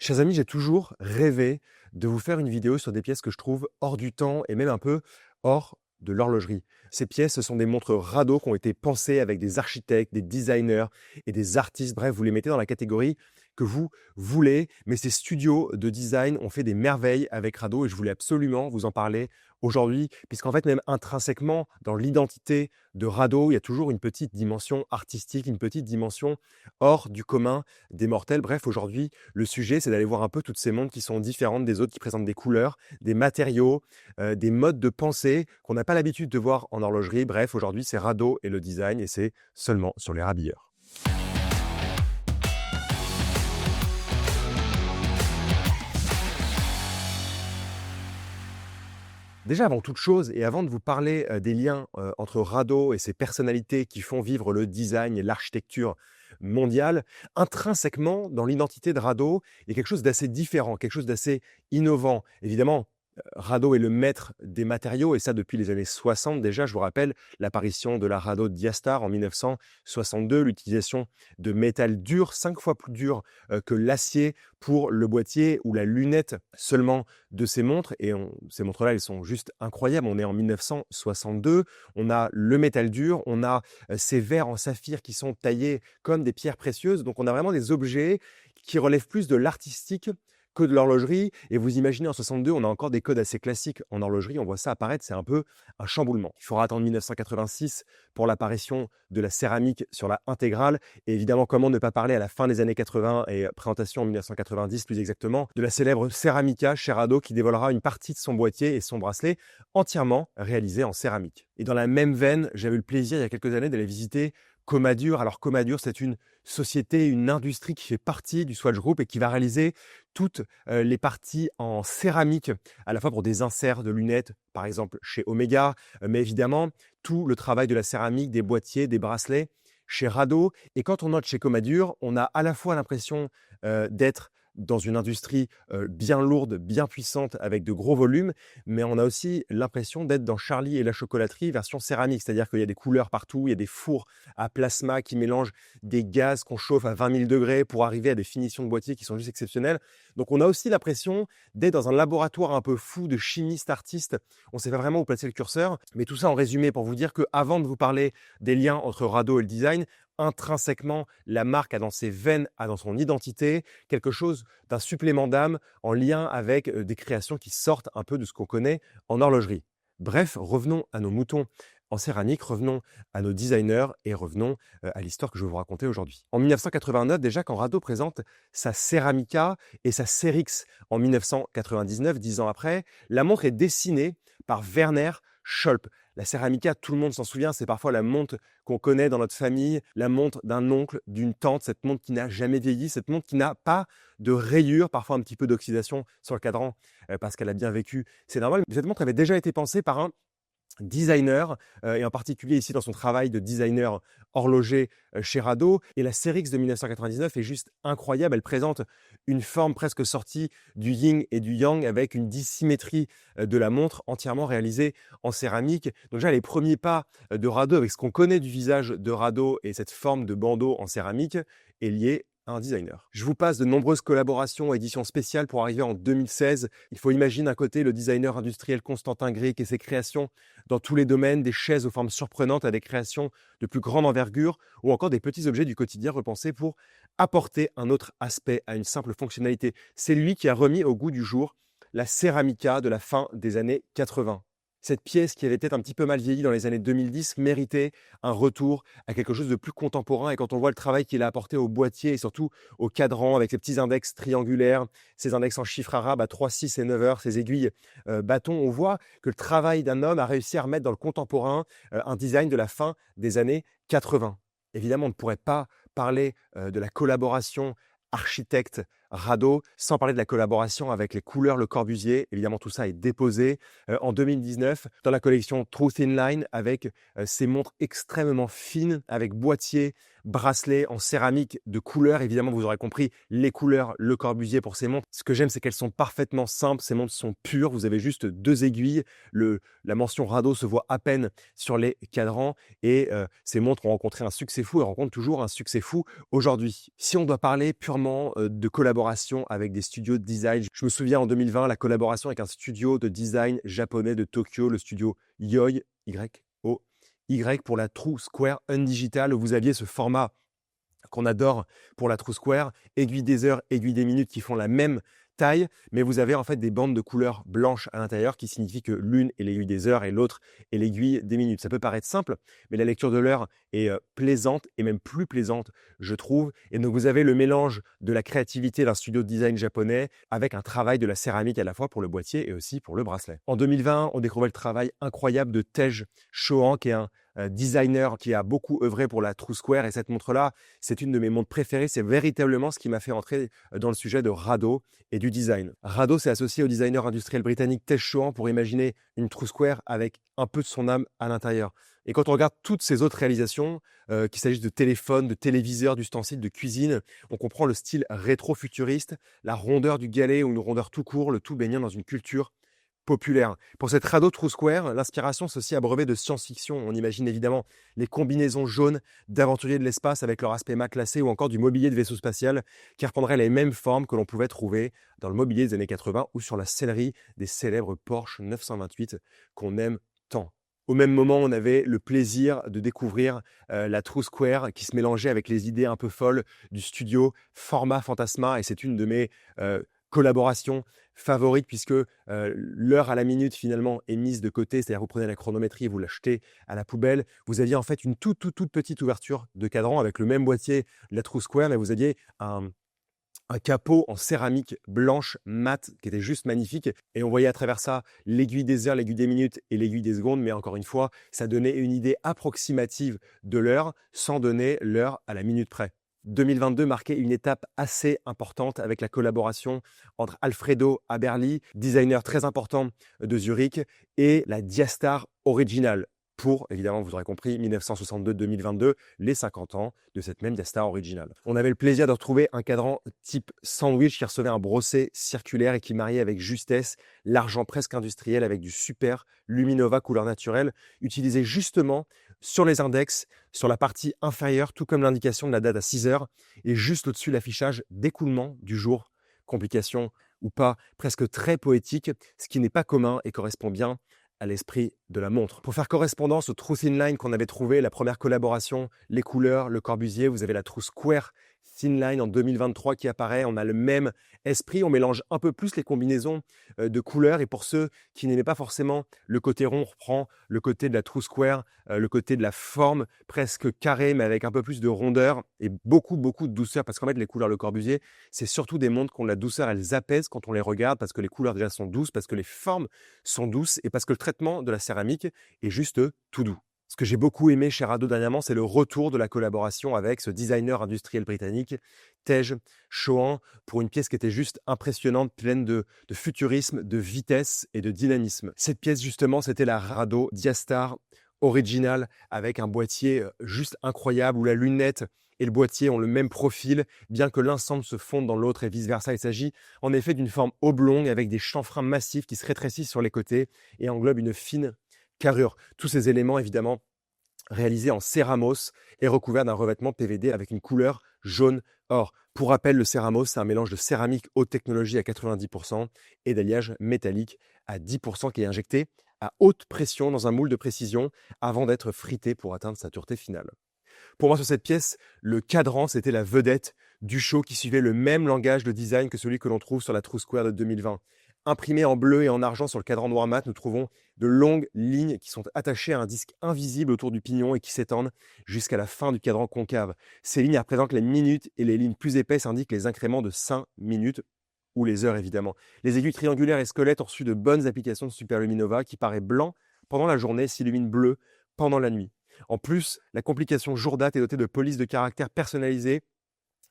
Chers amis, j'ai toujours rêvé de vous faire une vidéo sur des pièces que je trouve hors du temps et même un peu hors de l'horlogerie. Ces pièces, ce sont des montres Rado qui ont été pensées avec des architectes, des designers et des artistes. Bref, vous les mettez dans la catégorie que vous voulez. Mais ces studios de design ont fait des merveilles avec Rado et je voulais absolument vous en parler aujourd'hui, puisqu'en fait, même intrinsèquement, dans l'identité de Rado, il y a toujours une petite dimension artistique, une petite dimension hors du commun des mortels. Bref, aujourd'hui, le sujet, c'est d'aller voir un peu toutes ces montres qui sont différentes des autres, qui présentent des couleurs, des matériaux, des modes de pensée qu'on n'a pas l'habitude de voir en horlogerie. Bref, aujourd'hui, c'est Rado et le design et c'est seulement sur les rabilleurs. Déjà, avant toute chose et avant de vous parler des liens entre Rado et ses personnalités qui font vivre le design et l'architecture mondiale, intrinsèquement, dans l'identité de Rado, il y a quelque chose d'assez différent, quelque chose d'assez innovant. Évidemment, Rado est le maître des matériaux et ça depuis les années 60 déjà. Je vous rappelle l'apparition de la Rado Diastar en 1962, l'utilisation de métal dur, 5 fois plus dur que l'acier pour le boîtier ou la lunette seulement de ces montres. Et ces montres-là, elles sont juste incroyables. On est en 1962, on a le métal dur, on a ces verres en saphir qui sont taillés comme des pierres précieuses. Donc on a vraiment des objets qui relèvent plus de l'artistique que de l'horlogerie. Et vous imaginez, en 62, on a encore des codes assez classiques en horlogerie. On voit ça apparaître, c'est un peu un chamboulement. Il faudra attendre 1986 pour l'apparition de la céramique sur la intégrale. Et évidemment, comment ne pas parler à la fin des années 80 et présentation en 1990 plus exactement, de la célèbre Ceramica chez Rado qui dévoilera une partie de son boîtier et son bracelet entièrement réalisés en céramique. Et dans la même veine, j'avais eu le plaisir il y a quelques années d'aller visiter Comadur. Alors Comadur, c'est une société, une industrie qui fait partie du Swatch Group et qui va réaliser toutes les parties en céramique, à la fois pour des inserts de lunettes, par exemple chez Omega, mais évidemment tout le travail de la céramique, des boîtiers, des bracelets chez Rado. Et quand on note chez Comadur, on a à la fois l'impression d'être dans une industrie bien lourde, bien puissante, avec de gros volumes, mais on a aussi l'impression d'être dans Charlie et la chocolaterie version céramique, c'est-à-dire qu'il y a des couleurs partout, il y a des fours à plasma qui mélangent des gaz qu'on chauffe à 20 000 degrés pour arriver à des finitions de boîtier qui sont juste exceptionnelles. Donc on a aussi l'impression d'être dans un laboratoire un peu fou de chimistes, artistes. On ne sait pas vraiment où placer le curseur, mais tout ça en résumé pour vous dire qu'avant de vous parler des liens entre Rado et le design, intrinsèquement, la marque a dans ses veines, a dans son identité quelque chose d'un supplément d'âme en lien avec des créations qui sortent un peu de ce qu'on connaît en horlogerie. Bref, revenons à nos moutons en céramique, revenons à nos designers et revenons à l'histoire que je vais vous raconter aujourd'hui. En 1989, déjà, quand Rado présente sa Ceramica et sa Cerix en 1999, 10 ans après, la montre est dessinée par Werner Scholp. La Ceramica, tout le monde s'en souvient, c'est parfois la montre qu'on connaît dans notre famille, la montre d'un oncle, d'une tante, cette montre qui n'a jamais vieilli, cette montre qui n'a pas de rayures, parfois un petit peu d'oxydation sur le cadran parce qu'elle a bien vécu. C'est normal, mais cette montre avait déjà été pensée par un designer, et en particulier ici dans son travail de designer horloger chez Rado. Et la Cerix de 1999 est juste incroyable. Elle présente une forme presque sortie du yin et du yang avec une dissymétrie de la montre entièrement réalisée en céramique. Donc déjà, les premiers pas de Rado avec ce qu'on connaît du visage de Rado et cette forme de bandeau en céramique est liée un designer. Je vous passe de nombreuses collaborations, éditions spéciales pour arriver en 2016. Il faut imaginer d'un côté le designer industriel Constantin Gric et ses créations dans tous les domaines, des chaises aux formes surprenantes à des créations de plus grande envergure ou encore des petits objets du quotidien repensés pour apporter un autre aspect à une simple fonctionnalité. C'est lui qui a remis au goût du jour la Ceramica de la fin des années 80. Cette pièce qui avait peut-être un petit peu mal vieilli dans les années 2010 méritait un retour à quelque chose de plus contemporain. Et quand on voit le travail qu'il a apporté au boîtier et surtout au cadran avec ses petits index triangulaires, ses index en chiffres arabes à 3, 6 et 9 heures, ses aiguilles bâton, on voit que le travail d'un homme a réussi à remettre dans le contemporain un design de la fin des années 80. Évidemment, on ne pourrait pas parler de la collaboration architecte Rado, sans parler de la collaboration avec les couleurs Le Corbusier. Évidemment, tout ça est déposé en 2019 dans la collection True Thin Line avec ces montres extrêmement fines, avec boîtier, bracelet en céramique de couleurs. Évidemment, vous aurez compris, les couleurs Le Corbusier pour ces montres. Ce que j'aime, c'est qu'elles sont parfaitement simples. Ces montres sont pures. Vous avez juste deux aiguilles. La mention Rado se voit à peine sur les cadrans. Et ces montres ont rencontré un succès fou et rencontrent toujours un succès fou aujourd'hui. Si on doit parler purement de collaboration collaboration avec des studios de design. Je me souviens en 2020, la collaboration avec un studio de design japonais de Tokyo, le studio Yoi, Y-O-Y, pour la True Square Undigital, où vous aviez ce format qu'on adore pour la True Square, aiguille des heures, aiguille des minutes qui font la même taille, mais vous avez en fait des bandes de couleur blanches à l'intérieur qui signifie que l'une est l'aiguille des heures et l'autre est l'aiguille des minutes. Ça peut paraître simple, mais la lecture de l'heure est plaisante et même plus plaisante, je trouve. Et donc vous avez le mélange de la créativité d'un studio de design japonais avec un travail de la céramique à la fois pour le boîtier et aussi pour le bracelet. En 2020, on découvrait le travail incroyable de Tej Shohan, qui est un designer qui a beaucoup œuvré pour la True Square, et cette montre-là, c'est une de mes montres préférées. C'est véritablement ce qui m'a fait entrer dans le sujet de Rado et du design. Rado s'est associé au designer industriel britannique Tej Shohan pour imaginer une True Square avec un peu de son âme à l'intérieur. Et quand on regarde toutes ces autres réalisations, qu'il s'agisse de téléphones, de téléviseurs, d'ustensiles, de cuisine, on comprend le style rétro-futuriste, la rondeur du galet ou une rondeur tout court, le tout baignant dans une culture populaire. Pour cette Rado True Square, l'inspiration s'est abreuvée de science-fiction. On imagine évidemment les combinaisons jaunes d'aventuriers de l'espace avec leur aspect matelassé ou encore du mobilier de vaisseau spatial qui reprendrait les mêmes formes que l'on pouvait trouver dans le mobilier des années 80 ou sur la sellerie des célèbres Porsche 928 qu'on aime tant. Au même moment, on avait le plaisir de découvrir la True Square qui se mélangeait avec les idées un peu folles du studio Format Fantasma, et c'est une de mes collaborations favorite puisque l'heure à la minute finalement est mise de côté, c'est-à-dire vous prenez la chronométrie, vous l'achetez à la poubelle. Vous aviez en fait une toute petite ouverture de cadran avec le même boîtier de la True Square, mais vous aviez un capot en céramique blanche mat qui était juste magnifique, et on voyait à travers ça l'aiguille des heures, l'aiguille des minutes et l'aiguille des secondes, mais encore une fois, ça donnait une idée approximative de l'heure sans donner l'heure à la minute près. 2022 marquait une étape assez importante avec la collaboration entre Alfredo Aberli, designer très important de Zurich, et la Diastar Original pour, évidemment, vous aurez compris, 1962-2022, les 50 ans de cette même Diastar Original. On avait le plaisir de retrouver un cadran type sandwich qui recevait un brosset circulaire et qui mariait avec justesse l'argent presque industriel avec du super Luminova couleur naturelle, utilisé justement sur les index, sur la partie inférieure, tout comme l'indication de la date à 6 heures, et juste au-dessus l'affichage d'écoulement du jour. Complication ou pas, presque très poétique, ce qui n'est pas commun et correspond bien à l'esprit de la montre. Pour faire correspondance au True Thin Line qu'on avait trouvé, la première collaboration, les couleurs, le Corbusier, vous avez la True Square Thin Line en 2023 qui apparaît. On a le même esprit, on mélange un peu plus les combinaisons de couleurs, et pour ceux qui n'aimaient pas forcément le côté rond, on reprend le côté de la True Square, le côté de la forme presque carrée mais avec un peu plus de rondeur et beaucoup de douceur, parce qu'en fait les couleurs Le Corbusier, c'est surtout des montres qui ont de la douceur, elles apaisent quand on les regarde parce que les couleurs déjà sont douces, parce que les formes sont douces et parce que le traitement de la céramique est juste tout doux. Ce que j'ai beaucoup aimé chez Rado dernièrement, c'est le retour de la collaboration avec ce designer industriel britannique, Tej Shohan, pour une pièce qui était juste impressionnante, pleine de futurisme, de vitesse et de dynamisme. Cette pièce, justement, c'était la Rado Diastar Original, avec un boîtier juste incroyable, où la lunette et le boîtier ont le même profil, bien que l'un semble se fondre dans l'autre et vice-versa. Il s'agit en effet d'une forme oblongue avec des chanfreins massifs qui se rétrécissent sur les côtés et englobent une fine carrure. Tous ces éléments, évidemment, réalisés en céramos et recouverts d'un revêtement PVD avec une couleur jaune or. Pour rappel, le céramos, c'est un mélange de céramique haute technologie à 90% et d'alliage métallique à 10% qui est injecté à haute pression dans un moule de précision avant d'être frité pour atteindre sa dureté finale. Pour moi, sur cette pièce, le cadran, c'était la vedette du show qui suivait le même langage de design que celui que l'on trouve sur la True Square de 2020. Imprimé en bleu et en argent sur le cadran noir mat, nous trouvons de longues lignes qui sont attachées à un disque invisible autour du pignon et qui s'étendent jusqu'à la fin du cadran concave. Ces lignes représentent les minutes et les lignes plus épaisses indiquent les incréments de 5 minutes ou les heures évidemment. Les aiguilles triangulaires et squelettes ont reçu de bonnes applications de Super Luminova qui paraît blanc pendant la journée, s'illumine bleu pendant la nuit. En plus, la complication jour-date est dotée de polices de caractère personnalisées,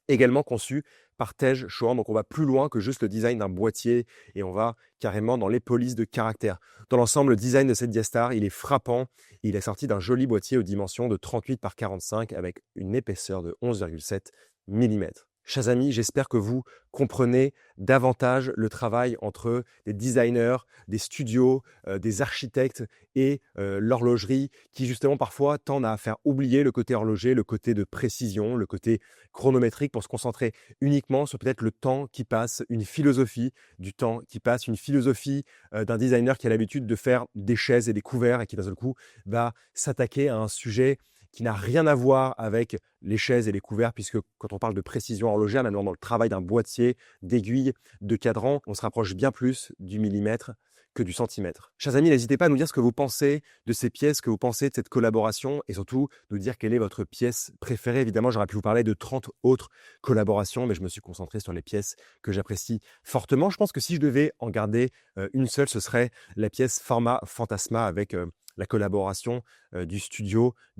également conçues par Tej Shohan. Donc on va plus loin que juste le design d'un boîtier et on va carrément dans les polices de caractère. Dans l'ensemble, le design de cette Diastar, il est frappant. Il est sorti d'un joli boîtier aux dimensions de 38 par 45 avec une épaisseur de 11,7 mm. Chers amis, j'espère que vous comprenez davantage le travail entre des designers, des studios, des architectes et l'horlogerie qui justement parfois tendent à faire oublier le côté horloger, le côté de précision, le côté chronométrique pour se concentrer uniquement sur peut-être le temps qui passe, une philosophie du temps qui passe, une philosophie d'un designer qui a l'habitude de faire des chaises et des couverts et qui d'un seul coup va s'attaquer à un sujet qui n'a rien à voir avec les chaises et les couverts, puisque quand on parle de précision horlogère, maintenant dans le travail d'un boîtier, d'aiguilles, de cadran, on se rapproche bien plus du millimètre que du centimètre. Chers amis, n'hésitez pas à nous dire ce que vous pensez de ces pièces, ce que vous pensez de cette collaboration et surtout nous dire quelle est votre pièce préférée. Évidemment, j'aurais pu vous parler de 30 autres collaborations, mais je me suis concentré sur les pièces que j'apprécie fortement. Je pense que si je devais en garder une seule, ce serait la pièce format Fantasma avec la collaboration du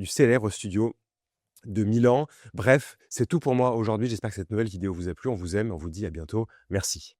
célèbre studio de Milan. Bref, c'est tout pour moi aujourd'hui. J'espère que cette nouvelle vidéo vous a plu. On vous aime, on vous dit à bientôt. Merci.